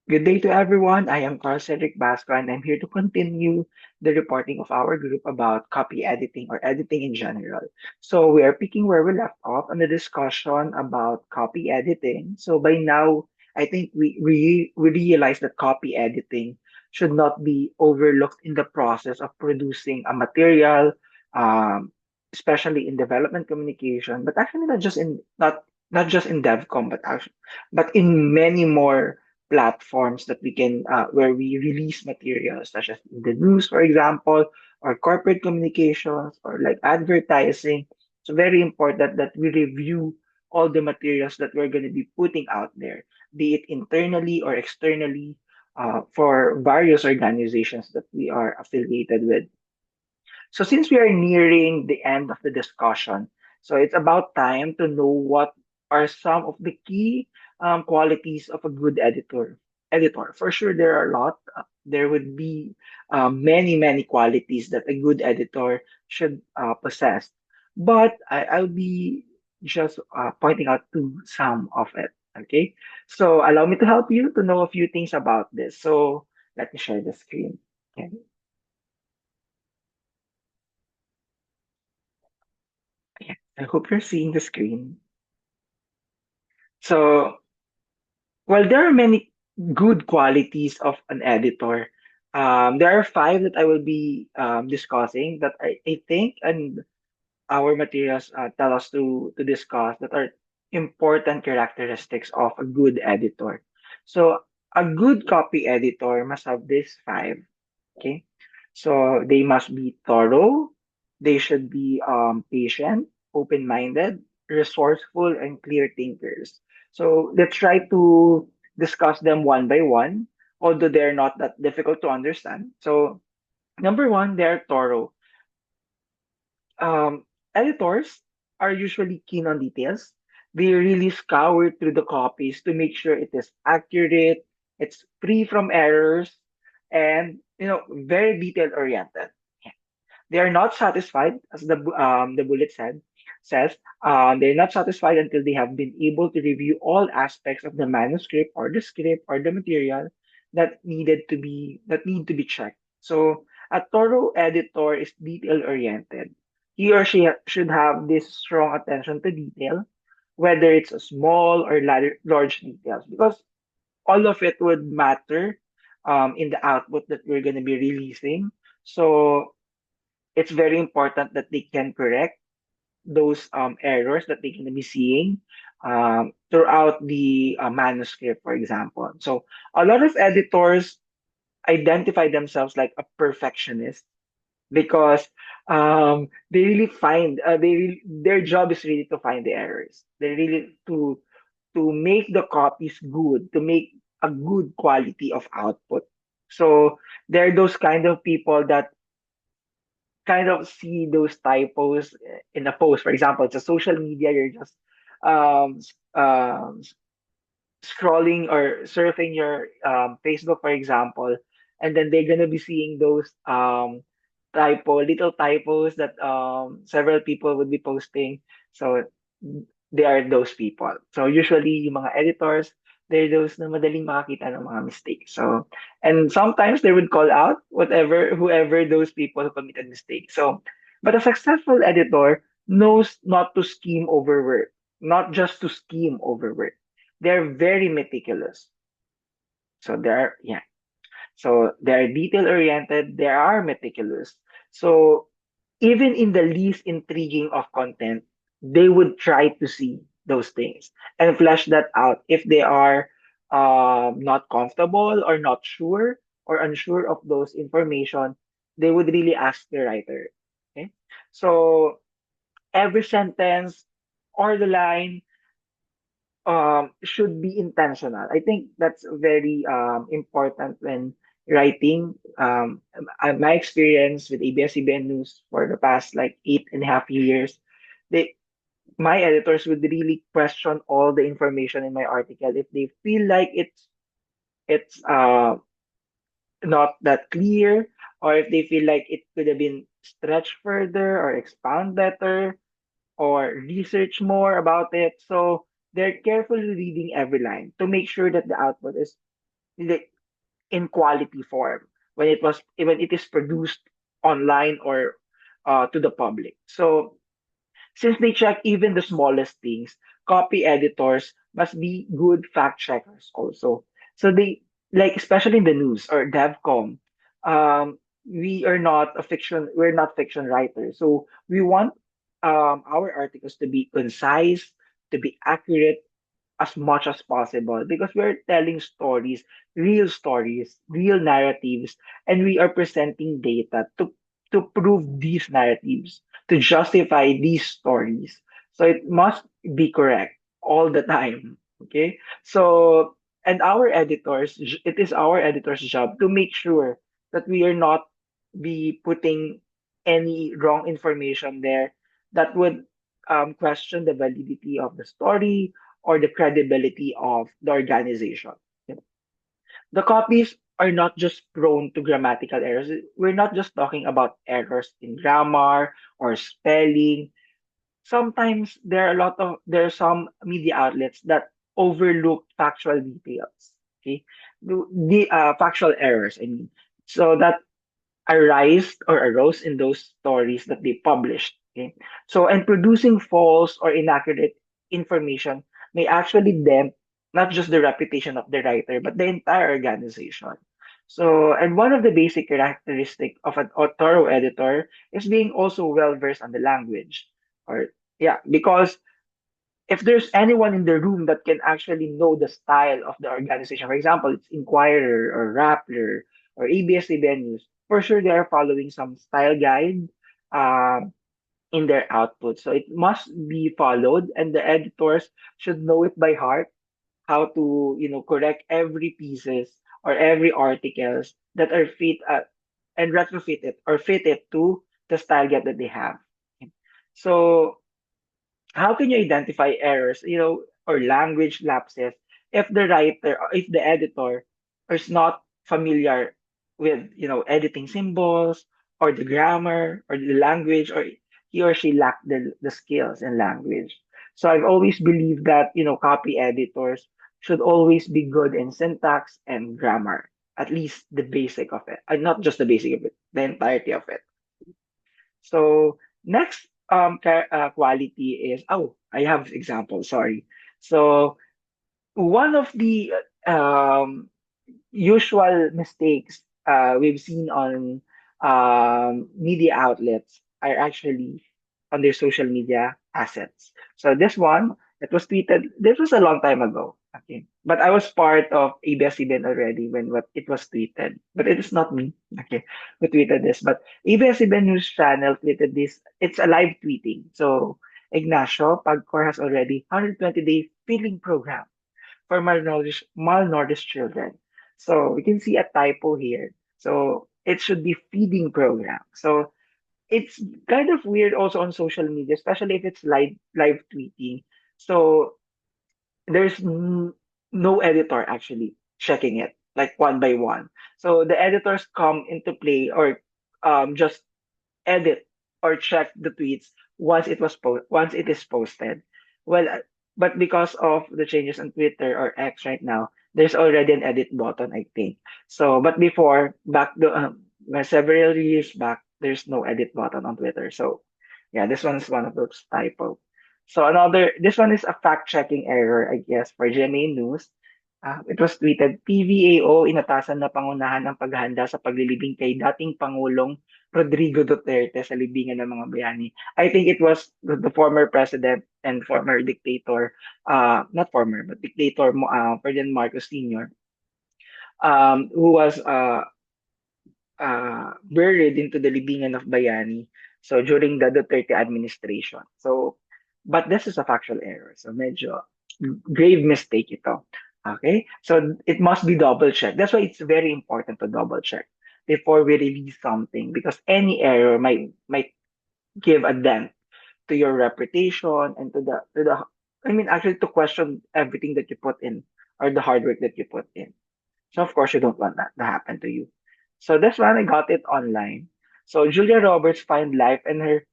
Good day to everyone. I am Carl Cedric Basco and I'm here to continue the reporting of our group about copy editing or editing in general. So we are picking where we left off on the discussion about copy editing. So by now, I think we realize that copy editing should not be overlooked in the process of producing a material, um, especially in development communication, but actually not just in DevCom, but in many more platforms that we can where we release materials such as the news, for example, or corporate communications or like advertising. It's very important that we review all the materials that we're going to be putting out there, be it internally or externally, for various organizations that we are affiliated with. So since we are nearing the end of the discussion, so it's about time to know what are some of the key qualities of a good editor. Editor, for sure, there are a lot. There would be many qualities that a good editor should possess. But I'll be just pointing out to some of it. Okay, so allow me to help you to know a few things about this. So let me share the screen. Okay, yeah, I hope you're seeing the screen. So, while there are many good qualities of an editor, there are five that I will be discussing that I think and our materials tell us to discuss that are important characteristics of a good editor. So, a good copy editor must have these five. Okay, so they must be thorough. They should be patient, open-minded, resourceful, and clear thinkers. So let's try to discuss them one by one, although they're not that difficult to understand. So number one, they're thorough. Um, Editors are usually keen on details. They really scour through the copies to make sure it is accurate, it's free from errors, and very detail oriented. They are not satisfied, as the bullet says. They're not satisfied until they have been able to review all aspects of the manuscript or the script or the material that need to be checked. So a thorough editor is detail oriented. He or she should have this strong attention to detail, whether it's a small or large details, because all of it would matter in the output that we're going to be releasing. So it's very important that they can correct those errors that they can be seeing throughout the manuscript, for example. So a lot of editors identify themselves like a perfectionist because they really find their job is really to find the errors. They really to make the copies good, to make a good quality of output. So they're those kind of people that kind of see those typos in a post. For example, it's a social media, you're just um, s- um, s- scrolling or surfing your Facebook, for example, and then they're gonna be seeing those little typos that several people would be posting. So they are those people. So usually yung mga editors, they're those na madaling makakita ng mga mistakes. So and sometimes they would call out whoever those people who committed mistakes. So but a successful editor knows not to scheme over work, not just to scheme over work. They're very meticulous. So they're detail oriented, they are meticulous. So even in the least intriguing of content, they would try to see those things and flesh that out if they are not comfortable or not sure or unsure of those information, they would really ask the writer. Okay. So every sentence or the line should be intentional. I think that's very important when writing. My experience with ABS-CBN News for the past like 8.5 years, they my editors would really question all the information in my article if they feel like it's not that clear, or if they feel like it could have been stretched further or expound better or research more about it. So they're carefully reading every line to make sure that the output is like, in quality form when it is produced online or to the public. So since they check even the smallest things, copy editors must be good fact checkers also. So they, like, especially in the news or DevCom, we're not fiction writers. So we want our articles to be concise, to be accurate as much as possible because we're telling stories, real narratives, and we are presenting data to prove these narratives, to justify these stories. So it must be correct all the time. Okay. So, and it is our editor's job to make sure that we are not be putting any wrong information there that would question the validity of the story or the credibility of the organization. The copies are not just prone to grammatical errors. We're not just talking about errors in grammar or spelling. Sometimes there are some media outlets that overlook factual details. Okay, the factual errors. I mean, so that arose in those stories that they published. Okay? So, and producing false or inaccurate information may actually dent not just the reputation of the writer, but the entire organization. So, and one of the basic characteristic of an thorough editor is being also well versed on the language. Or yeah, because if there's anyone in the room that can actually know the style of the organization, for example, it's Inquirer or Rappler or ABS-CBN News, for sure they are following some style guide um, in their output. So it must be followed, and the editors should know it by heart how to, correct every pieces or every articles that are fit and retrofit it or fit it to the style guide that they have. So how can you identify errors, or language lapses if the writer or if the editor is not familiar with, editing symbols or the grammar or the language, or he or she lack the skills in language. So I've always believed that, copy editors should always be good in syntax and grammar, at least the basic of it, and not just the basic of it, the entirety of it. So next quality is, oh, I have example, sorry. So one of the usual mistakes we've seen on media outlets are actually on their social media assets. So this one, it was tweeted, this was a long time ago. Okay. But I was part of ABS-CBN already when what it was tweeted. But it is not me, okay, who tweeted this. But ABS-CBN News Channel tweeted this. It's a live tweeting. So Ignacio Pagcor has already 120-day feeding program for malnourished children. So we can see a typo here. So it should be feeding program. So it's kind of weird also on social media, especially if it's live tweeting. So there's no editor actually checking it like one by one. So the editors come into play or just edit or check the tweets once it is posted. Well, but because of the changes on Twitter or X right now, there's already an edit button, I think. So, but before several years back, there's no edit button on Twitter. So, yeah, this one is one of those typo. So this one is a fact checking error, I guess, for GMA News. It was tweeted, PVAO inatasan na pangunahan ang paghahanda sa paglilibing kay dating Pangulong Rodrigo Duterte sa libingan ng mga bayani. I think it was the former president and former dictator, not former, but dictator Ferdinand Marcos Sr., who was buried into the libingan of Bayani. So during the Duterte administration. So, but this is a factual error. So medyo grave mistake ito. Okay? So it must be double checked. That's why it's very important to double check before we release something because any error might give a dent to your reputation and to the I mean actually to question everything that you put in or the hard work that you put in. So of course you don't want that to happen to you. So that's when I got it online. So Julia Roberts find life and her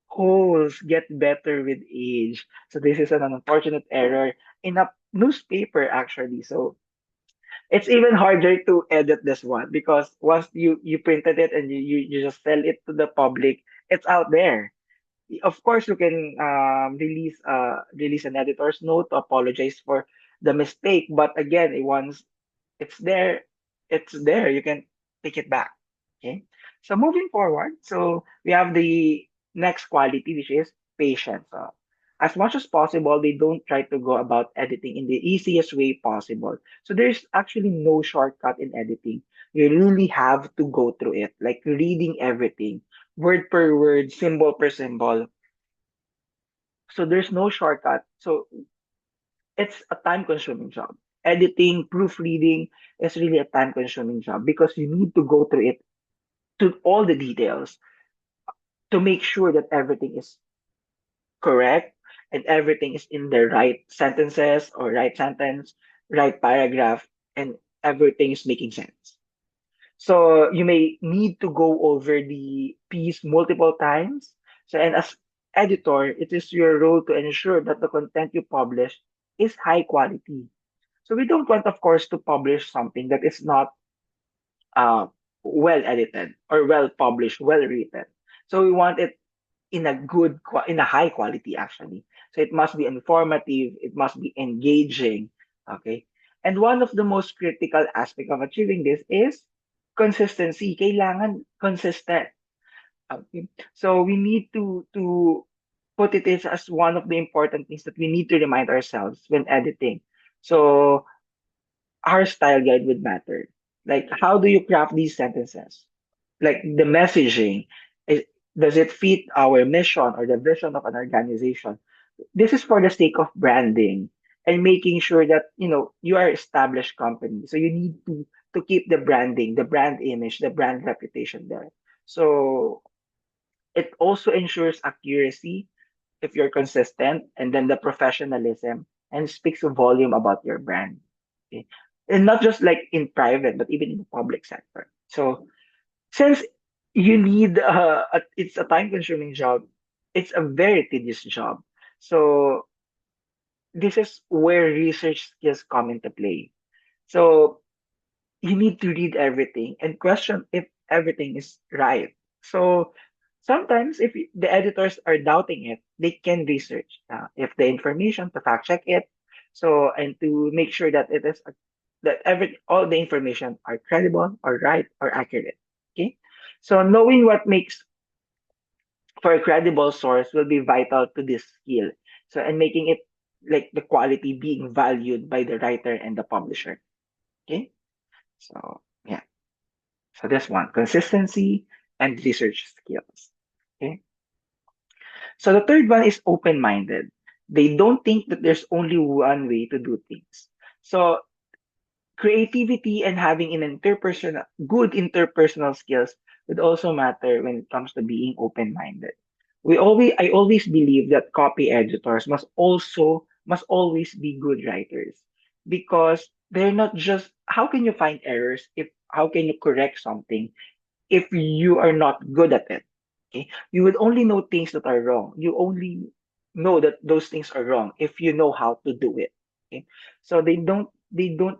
holes get better with age. So this is an unfortunate error in a newspaper actually. So It's even harder to edit this one because once you printed it and you just sell it to the public, it's out there. Of course, you can release an editor's note to apologize for the mistake, but again, once it's there, it's there. You can take it back. Okay. So moving forward, so we have the next quality, which is patience. As much as possible, they don't try to go about editing in the easiest way possible. So there's actually no shortcut in editing. You really have to go through it, like reading everything, word per word, symbol per symbol. So there's no shortcut. So it's a time consuming job. Editing, proofreading is really a time consuming job because you need to go through it to all the details to make sure that everything is correct and everything is in the right sentences or right sentence, right paragraph, and everything is making sense. So you may need to go over the piece multiple times. So and as editor, it is your role to ensure that the content you publish is high quality. So we don't want, of course, to publish something that is not uh, well edited or well published, well written. So we want it in a in a high quality actually. So it must be informative, it must be engaging. Okay. And one of the most critical aspect of achieving this is consistency. Kailangan consistent. Okay. So we need to put it as one of the important things that we need to remind ourselves when editing. So our style guide would matter. Like, how do you craft these sentences? Like the messaging, is, does it fit our mission or the vision of an organization? This is for the sake of branding and making sure that you are established company. So you need to keep the branding, the brand image, the brand reputation there. So it also ensures accuracy if you're consistent, and then the professionalism and speaks a volume about your brand. Okay? And not just like in private, but even in the public sector. So since you need it's a time consuming job, it's a very tedious job. So this is where research skills come into play. So you need to read everything and question if everything is right. So sometimes if the editors are doubting it, they can research if the information to fact check it. So and to make sure that it is that every all the information are credible or right or accurate. Okay. So knowing what makes for a credible source will be vital to this skill. So and making it like the quality being valued by the writer and the publisher. Okay. So yeah. So that's one, consistency and research skills. Okay. So the third one is open-minded. They don't think that there's only one way to do things. So creativity and having an good interpersonal skills would also matter when it comes to being open-minded. I always believe that copy editors must always be good writers because they're not just how can you find errors if how can you correct something if you are not good at it. Okay, you would only know things that are wrong. You only know that those things are wrong if you know how to do it. Okay, so they don't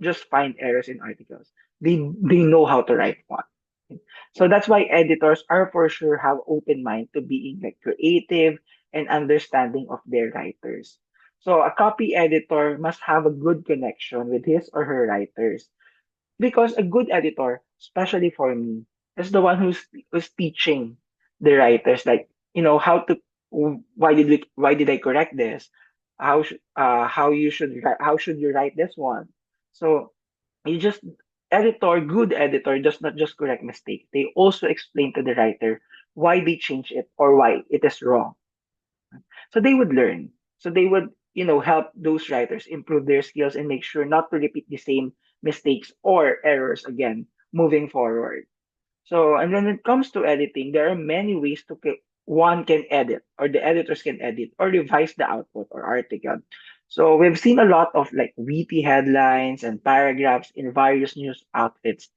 just find errors in articles. They know how to write one. Okay? So that's why editors are for sure have open mind to being like creative and understanding of their writers. So a copy editor must have a good connection with his or her writers because a good editor, especially for me, is the one who's teaching the writers, like how to why did I correct this? How should you write this one? So you just good editor does not just correct mistake. They also explain to the writer why they change it or why it is wrong. So they would learn. So they would, help those writers improve their skills and make sure not to repeat the same mistakes or errors again moving forward. So, and when it comes to editing, there are many ways one can edit, or the editors can edit, or revise the output or article. So, we've seen a lot of like witty headlines and paragraphs in various news outlets